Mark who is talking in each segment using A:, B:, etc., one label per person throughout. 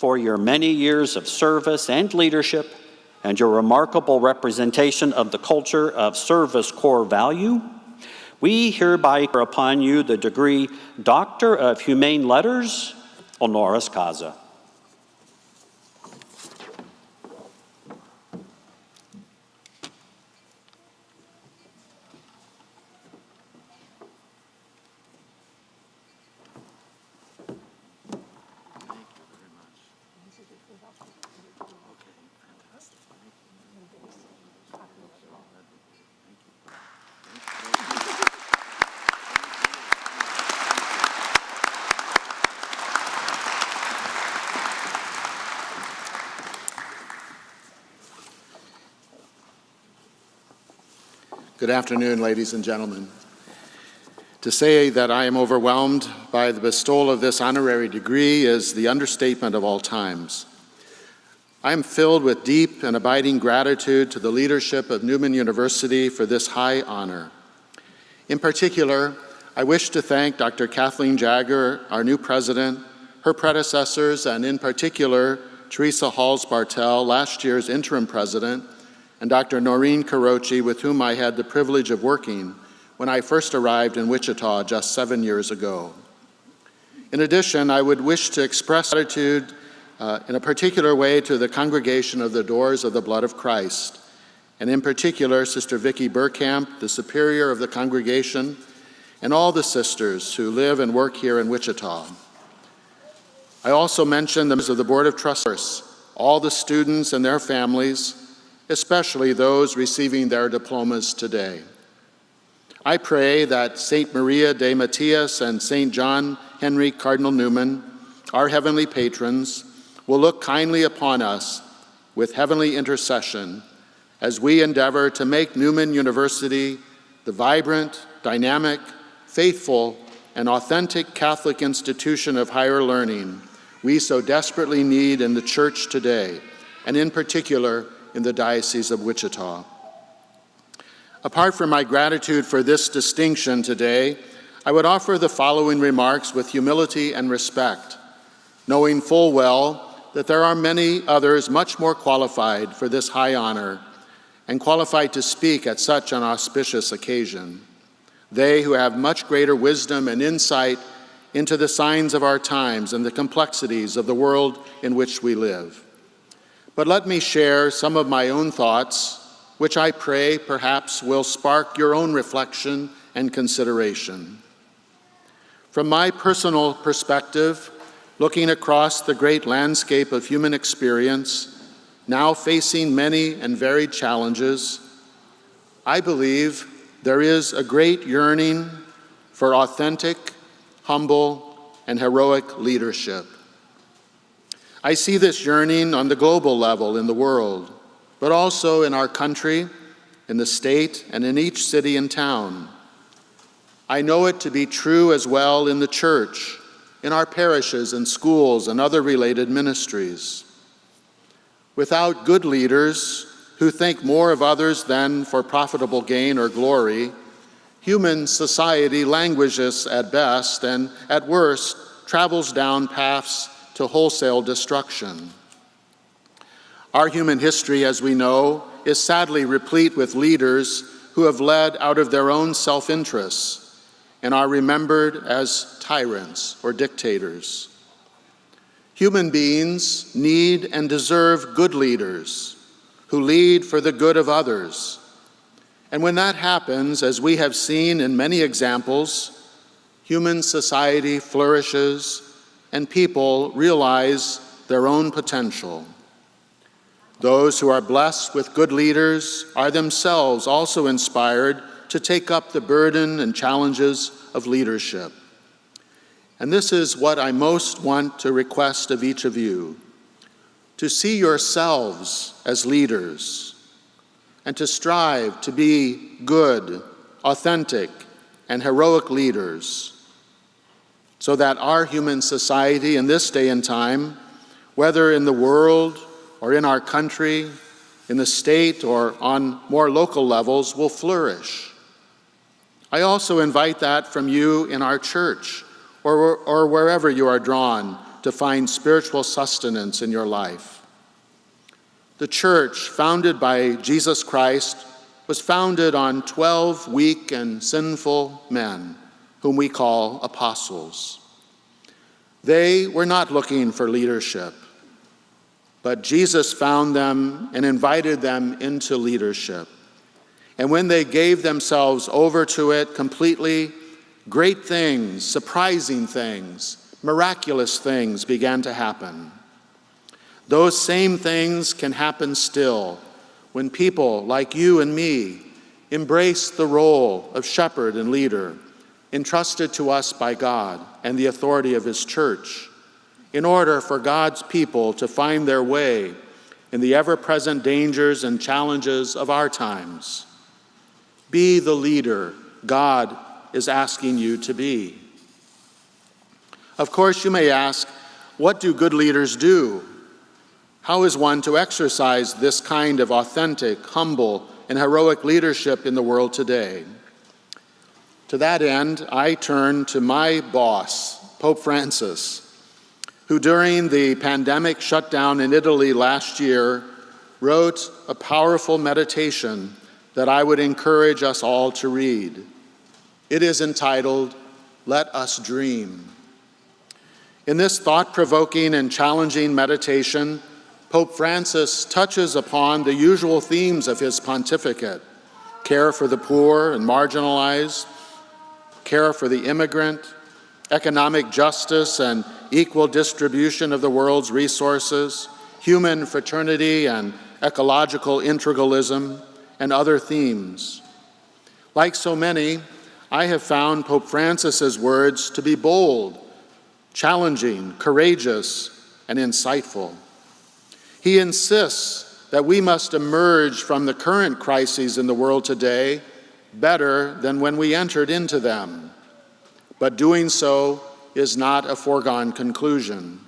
A: for your many years of service and leadership and your remarkable representation of the culture of service core value. We hereby confer upon you the degree Doctor of Humane Letters, honoris causa.
B: Good afternoon, ladies and gentlemen. To say that I am overwhelmed by the bestowal of this honorary degree is the understatement of all times. I am filled with deep and abiding gratitude to the leadership of Newman University for this high honor. In particular, I wish to thank Dr. Kathleen Jagger, our new president, her predecessors, and in particular, Teresa Halls-Bartell, last year's interim president, and Dr. Noreen Karochi, with whom I had the privilege of working when I first arrived in Wichita just 7 years ago. In addition, I would wish to express gratitude in a particular way to the congregation of the Doors of the Blood of Christ, and in particular, Sister Vicki Burkamp, the superior of the congregation, and all the sisters who live and work here in Wichita. I also mention the members of the Board of Trustees, all the students and their families, especially those receiving their diplomas today. I pray that St. Maria de Matias and St. John Henry Cardinal Newman, our heavenly patrons, will look kindly upon us with heavenly intercession as we endeavor to make Newman University the vibrant, dynamic, faithful, and authentic Catholic institution of higher learning we so desperately need in the Church today, and in particular, in the Diocese of Wichita. Apart from my gratitude for this distinction today, I would offer the following remarks with humility and respect, knowing full well that there are many others much more qualified for this high honor and qualified to speak at such an auspicious occasion. They who have much greater wisdom and insight into the signs of our times and the complexities of the world in which we live. But let me share some of my own thoughts, which I pray perhaps will spark your own reflection and consideration. From my personal perspective, looking across the great landscape of human experience, now facing many and varied challenges, I believe there is a great yearning for authentic, humble, and heroic leadership. I see this yearning on the global level in the world, but also in our country, in the state, and in each city and town. I know it to be true as well in the church, in our parishes and schools and other related ministries. Without good leaders who think more of others than for profitable gain or glory, human society languishes at best and, at worst, travels down paths to wholesale destruction. Our human history, as we know, is sadly replete with leaders who have led out of their own self-interests and are remembered as tyrants or dictators. Human beings need and deserve good leaders who lead for the good of others. And when that happens, as we have seen in many examples, human society flourishes and people realize their own potential. Those who are blessed with good leaders are themselves also inspired to take up the burden and challenges of leadership. And this is what I most want to request of each of you, to see yourselves as leaders and to strive to be good, authentic, and heroic leaders, so that our human society in this day and time, whether in the world or in our country, in the state or on more local levels, will flourish. I also invite that from you in our church or wherever you are drawn to find spiritual sustenance in your life. The church, founded by Jesus Christ, was founded on 12 weak and sinful men, whom we call apostles. They were not looking for leadership, but Jesus found them and invited them into leadership. And when they gave themselves over to it completely, great things, surprising things, miraculous things began to happen. Those same things can happen still when people like you and me embrace the role of shepherd and leader entrusted to us by God and the authority of His church, in order for God's people to find their way in the ever-present dangers and challenges of our times. Be the leader God is asking you to be. Of course, you may ask, what do good leaders do? How is one to exercise this kind of authentic, humble, and heroic leadership in the world today? To that end, I turn to my boss, Pope Francis, who during the pandemic shutdown in Italy last year wrote a powerful meditation that I would encourage us all to read. It is entitled, "Let Us Dream." In this thought-provoking and challenging meditation, Pope Francis touches upon the usual themes of his pontificate: care for the poor and marginalized, care for the immigrant, economic justice and equal distribution of the world's resources, human fraternity and ecological integralism, and other themes. Like so many, I have found Pope Francis's words to be bold, challenging, courageous, and insightful. He insists that we must emerge from the current crises in the world today better than when we entered into them. But doing so is not a foregone conclusion.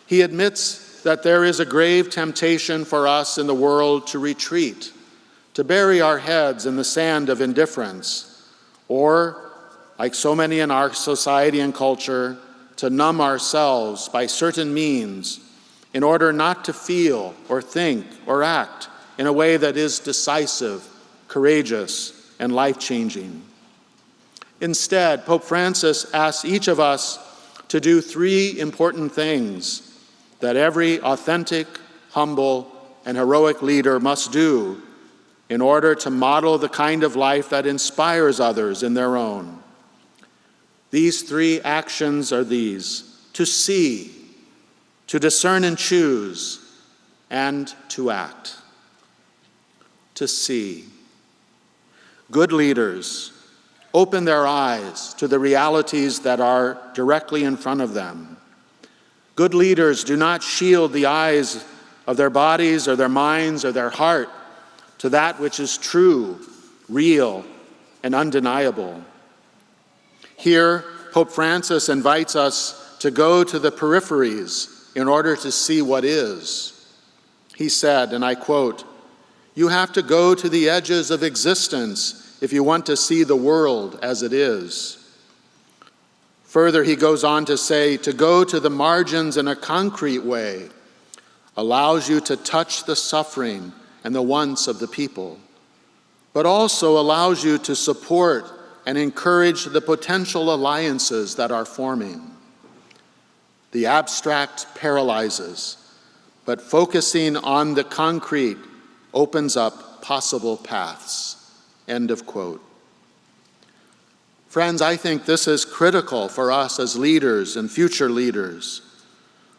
B: He admits that there is a grave temptation for us in the world to retreat, to bury our heads in the sand of indifference, or, like so many in our society and culture, to numb ourselves by certain means in order not to feel or think or act in a way that is decisive, courageous, and life-changing. Instead, Pope Francis asks each of us to do three important things that every authentic, humble, and heroic leader must do in order to model the kind of life that inspires others in their own. These three actions are these: to see, to discern and choose, and to act. To see. Good leaders open their eyes to the realities that are directly in front of them. Good leaders do not shield the eyes of their bodies or their minds or their heart to that which is true, real, and undeniable. Here, Pope Francis invites us to go to the peripheries in order to see what is. He said, and I quote, "You have to go to the edges of existence if you want to see the world as it is." Further, he goes on to say, to go to the margins in a concrete way allows you to touch the suffering and the wants of the people, but also allows you to support and encourage the potential alliances that are forming. The abstract paralyzes, but focusing on the concrete opens up possible paths. End of quote. Friends, I think this is critical for us as leaders and future leaders.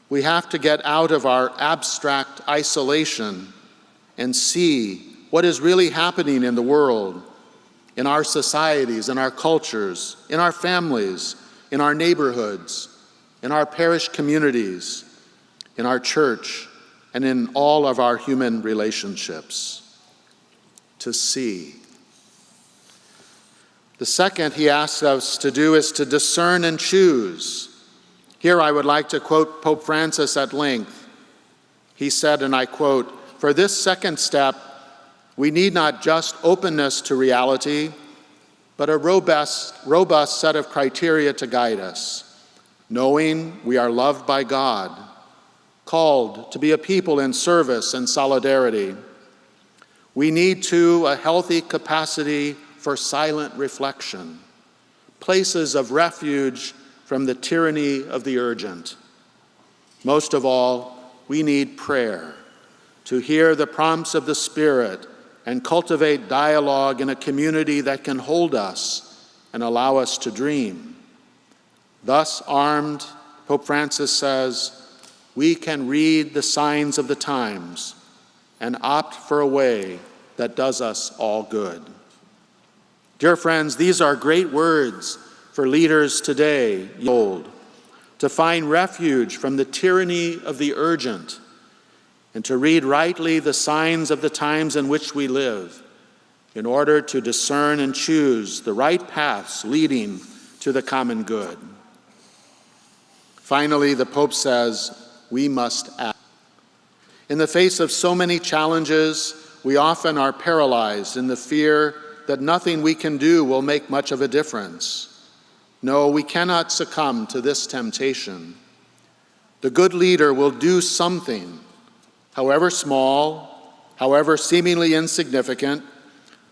B: We have to get out of our abstract isolation and see what is really happening in the world, in our societies, in our cultures, in our families, in our neighborhoods, in our parish communities, in our church, and in all of our human relationships. To see. The second he asks us to do is to discern and choose. Here I would like to quote Pope Francis at length. He said, and I quote, "For this second step, we need not just openness to reality, but a robust set of criteria to guide us. knowing we are loved by God, called to be a people in service and solidarity. We need, too, a healthy capacity for silent reflection, places of refuge from the tyranny of the urgent. Most of all, we need prayer to hear the prompts of the Spirit and cultivate dialogue in a community that can hold us and allow us to dream. Thus armed, Pope Francis says, we can read the signs of the times and opt for a way that does us all good. Dear friends, these are great words for leaders today, old, to find refuge from the tyranny of the urgent and to read rightly the signs of the times in which we live in order to discern and choose the right paths leading to the common good. Finally, the Pope says, we must act. In the face of so many challenges, we often are paralyzed in the fear that nothing we can do will make much of a difference. No, we cannot succumb to this temptation. The good leader will do something, however small, however seemingly insignificant,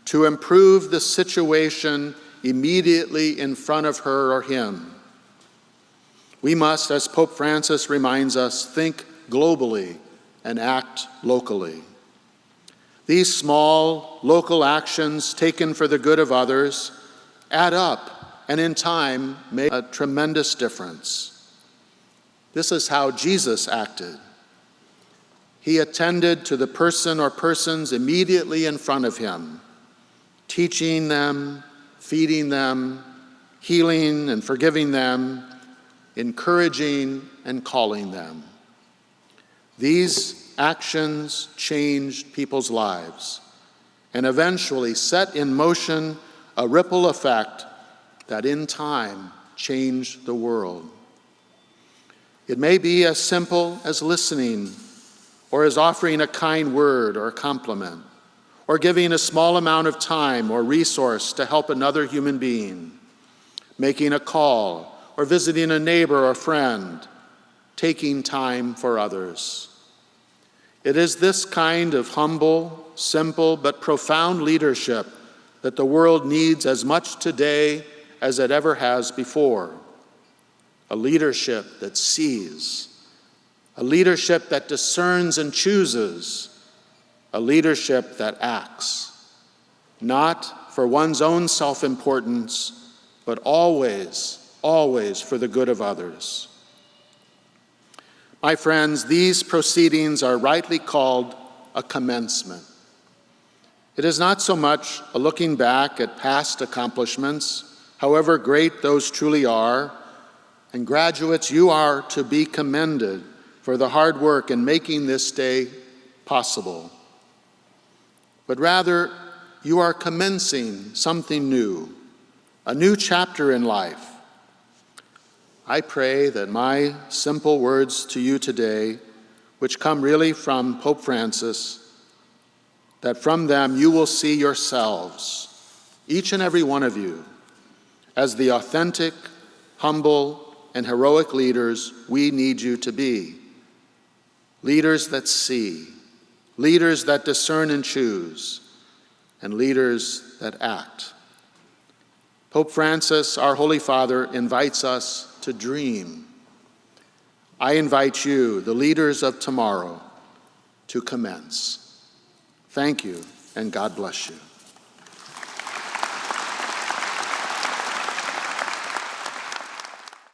B: to improve the situation immediately in front of her or him. We must, as Pope Francis reminds us, think globally and act locally. These small, local actions taken for the good of others add up and in time make a tremendous difference. This is how Jesus acted. He attended to the person or persons immediately in front of him, teaching them, feeding them, healing and forgiving them, encouraging and calling them. These actions changed people's lives and eventually set in motion a ripple effect that in time changed the world. It may be as simple as listening, or as offering a kind word or a compliment, or giving a small amount of time or resource to help another human being, making a call, or visiting a neighbor or friend, taking time for others. It is this kind of humble, simple, but profound leadership that the world needs as much today as it ever has before. A leadership that sees, a leadership that discerns and chooses, a leadership that acts, not for one's own self-importance, but always for the good of others. My friends, these proceedings are rightly called a commencement. It is not so much a looking back at past accomplishments, however great those truly are, and graduates, you are to be commended for the hard work in making this day possible. But rather, you are commencing something new, a new chapter in life. I pray that my simple words to you today, which come really from Pope Francis, that from them you will see yourselves, each and every one of you, as the authentic, humble, and heroic leaders we need you to be. Leaders that see, leaders that discern and choose, and leaders that act. Pope Francis, our Holy Father, invites us to dream. I invite you, the leaders of tomorrow, to commence. Thank you, and God bless you.